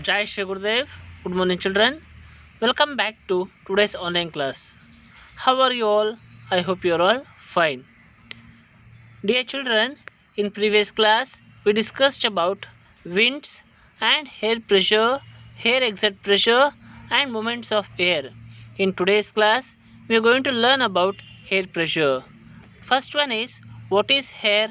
Jai Shri Gurudev. Good morning, children. Welcome back to today's online class. How are you all? I hope you are all fine. Dear children, in previous class we discussed about winds and air pressure, air exert pressure and movements of air. In today's class we are going to learn about air pressure. First one is, what is air?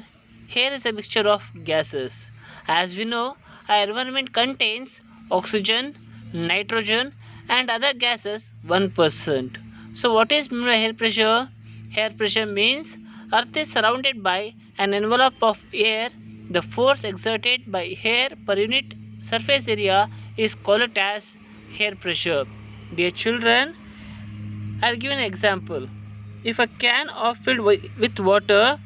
Air is a mixture of gases. As we know, our environment contains oxygen, nitrogen and other gases 1%. So what is meant by air pressure? Air pressure means Earth is surrounded by an envelope of air. The force exerted by air per unit surface area is called as air pressure. Dear children, I'll give an example. If a can of filled with water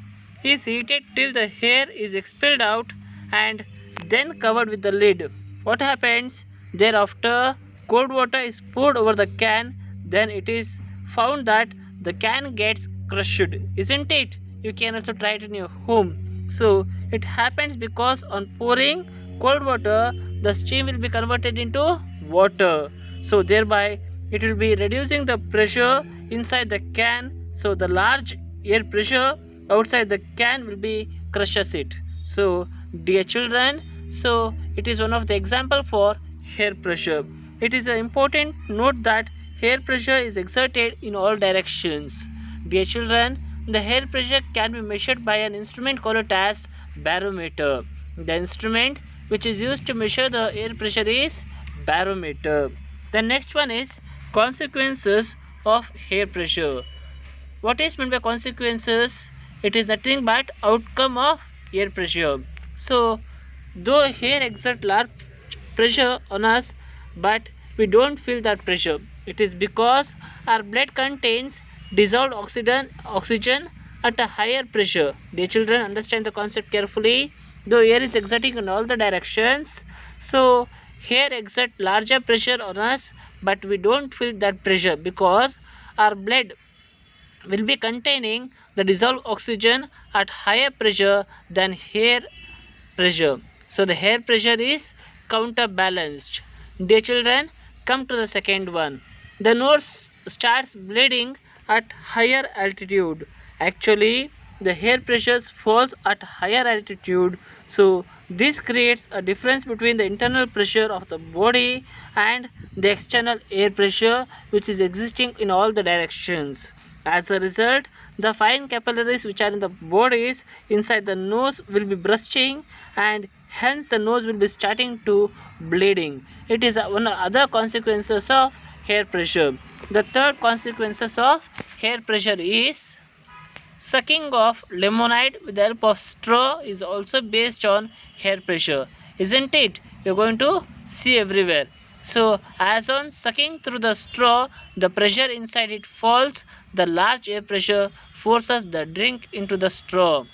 is heated till the air is expelled out and then covered with the lid, what happens? Thereafter, cold water is poured over the can, then it is found that the can gets crushed, isn't it? You can also try it in your home. So, it happens because on pouring cold water, the steam will be converted into water. So, thereby, it will be reducing the pressure inside the can, so the large air pressure outside the can will be crushes it. So dear children, so it is one of the example for air pressure. It is an important note that air pressure is exerted in all directions. Dear children, the air pressure can be measured by an instrument called as barometer. The instrument which is used to measure the air pressure is barometer. The next one is consequences of air pressure. What is meant by consequences? It is nothing but outcome of air pressure. So, though air exerts large pressure on us, but we don't feel that pressure. It is because our blood contains dissolved oxygen at a higher pressure. Dear children, understand the concept carefully. Though air is exerting in all the directions, so air exerts larger pressure on us, but we don't feel that pressure because our blood will be containing the dissolved oxygen at higher pressure than air pressure. So the air pressure is counterbalanced. Dear children, come to the second one. The nose starts bleeding at higher altitude. Actually, the air pressure falls at higher altitude. So this creates a difference between the internal pressure of the body and the external air pressure which is existing in all the directions. As a result, the fine capillaries which are in the bodies inside the nose will be bursting and hence the nose will be starting to bleeding. It is one of other consequences of air pressure. The third consequences of air pressure is sucking of lemonade with the help of straw is also based on air pressure, isn't it? You're going to see everywhere. So, as on sucking through the straw, the pressure inside it falls, the large air pressure forces the drink into the straw.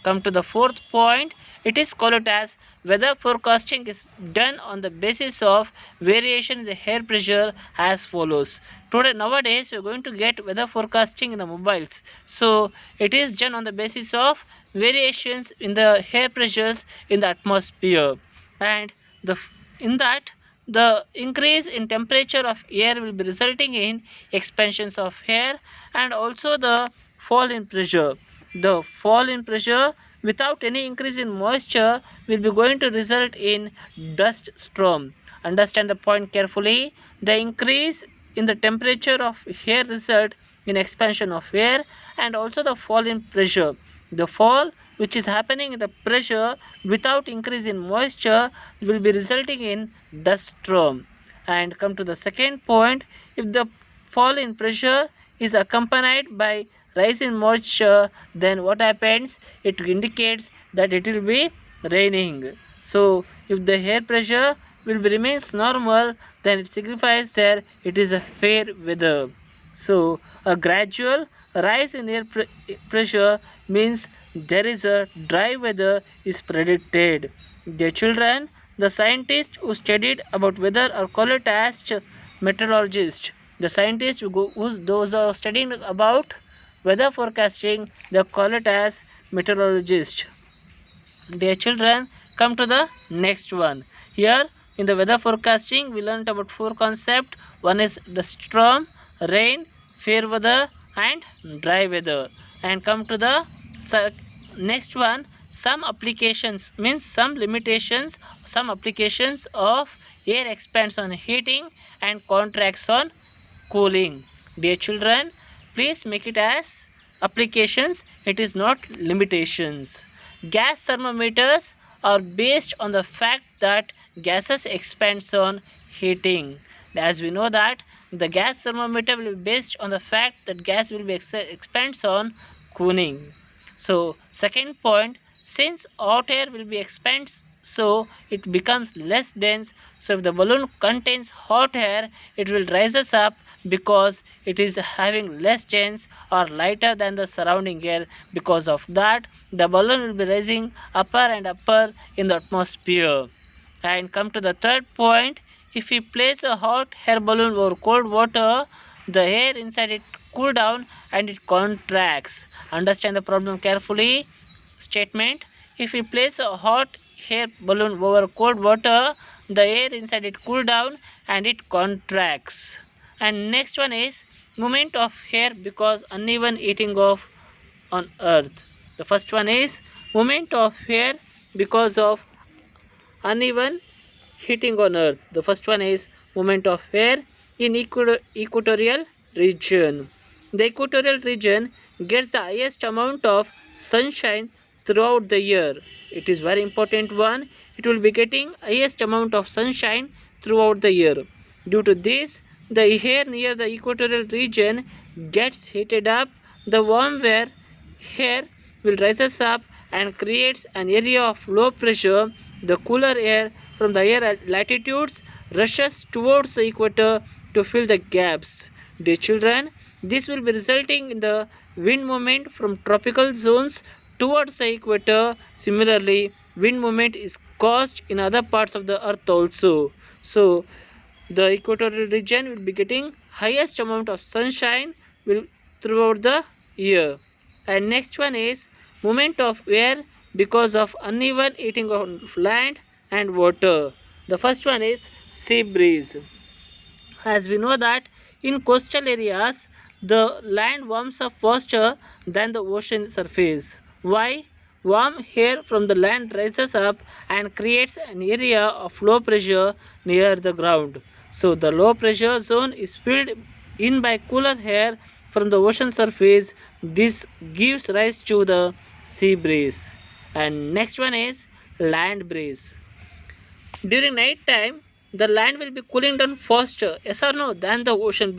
Come to the fourth point. It is called as weather forecasting is done on the basis of variation in the air pressure as follows. Today nowadays we are going to get weather forecasting in the mobiles. So it is done on the basis of variations in the air pressures in the atmosphere, and the in that the increase in temperature of air will be resulting in expansions of air and also the fall in pressure. The fall in pressure without any increase in moisture will be going to result in dust storm. Understand the point carefully. The increase in the temperature of air result in expansion of air and also the fall in pressure. The fall which is happening in the pressure without increase in moisture will be resulting in dust storm. And come to the second point, if the fall in pressure is accompanied by rise in moisture, then what happens? It indicates that it will be raining. So if the air pressure will be remains normal, then it signifies that it is a fair weather. So a gradual rise in air pressure means there is a dry weather is predicted. Dear children, the scientists who studied about weather are called as meteorologists. The scientists those are studying about weather forecasting, they call it as meteorologist. Dear children, come to the next one. Here in the weather forecasting, we learned about 4 concepts. One is the storm, rain, fair weather, and dry weather. And come to the next one. Some applications means some limitations, some applications of air expands on heating and contracts on cooling. Dear children, please make it as applications, it is not limitations. Gas thermometers are based on the fact that gases expands on heating. As we know that the gas thermometer will be based on the fact that gas will be expands on cooling. So second point, since hot air will be expands, so it becomes less dense. So if the balloon contains hot air, it will rises up because it is having less dense or lighter than the surrounding air. Because of that, the balloon will be rising upper and upper in the atmosphere. And come to the third point, if we place a hot air balloon over cold water, the air inside it cool down and it contracts. Understand the problem carefully. Statement, if we place a hot air balloon over cold water, the air inside it cool down and it contracts. And next one is movement of air because uneven heating of on earth. The first one is movement of air because of uneven heating on earth. The first one is movement of air in equatorial region. The equatorial region gets the highest amount of sunshine throughout the year. It is very important one. It will be getting highest amount of sunshine throughout the year. Due to this, the air near the equatorial region gets heated up. The warm air will rises up and creates an area of low pressure. The cooler air from the higher latitudes rushes towards the equator to fill the gaps. Dear children, this will be resulting in the wind movement from tropical zones towards the equator. Similarly, wind movement is caused in other parts of the earth also. So the equatorial region will be getting highest amount of sunshine throughout the year. And next one is movement of air because of uneven heating of land and water. The first one is sea breeze. As we know that in coastal areas, the land warms up faster than the ocean surface. Why? Warm air from the land rises up and creates an area of low pressure near the ground. So the low pressure zone is filled in by cooler air from the ocean surface. This gives rise to the sea breeze. And next one is land breeze. During night time, the land will be cooling down faster, yes or no, than the ocean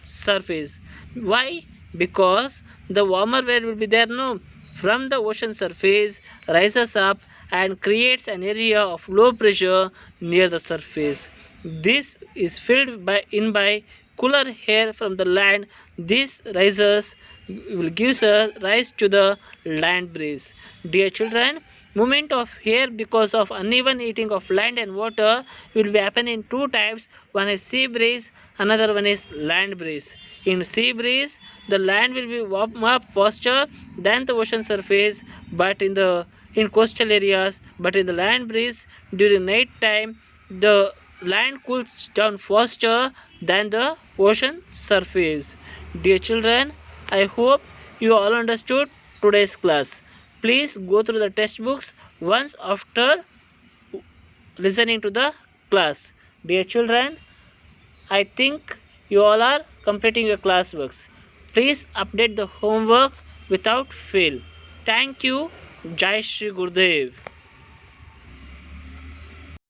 surface. Why? Because the warmer air will be there, no, from the ocean surface rises up and creates an area of low pressure near the surface. This is filled by cooler air from the land. This will give rise to the land breeze. Dear children, movement of air because of uneven heating of land and water will be happen in two types. One is sea breeze, another one is land breeze. In sea breeze, the land will be warm up faster than the ocean surface, but in coastal areas. But in the land breeze, during night time, the land cools down faster than the ocean surface. Dear children, I hope you all understood today's class. Please go through the textbooks once after listening to the class. Dear children, I think you all are completing your classworks. Please update the homework without fail. Thank you. Jai Shri Gurudev.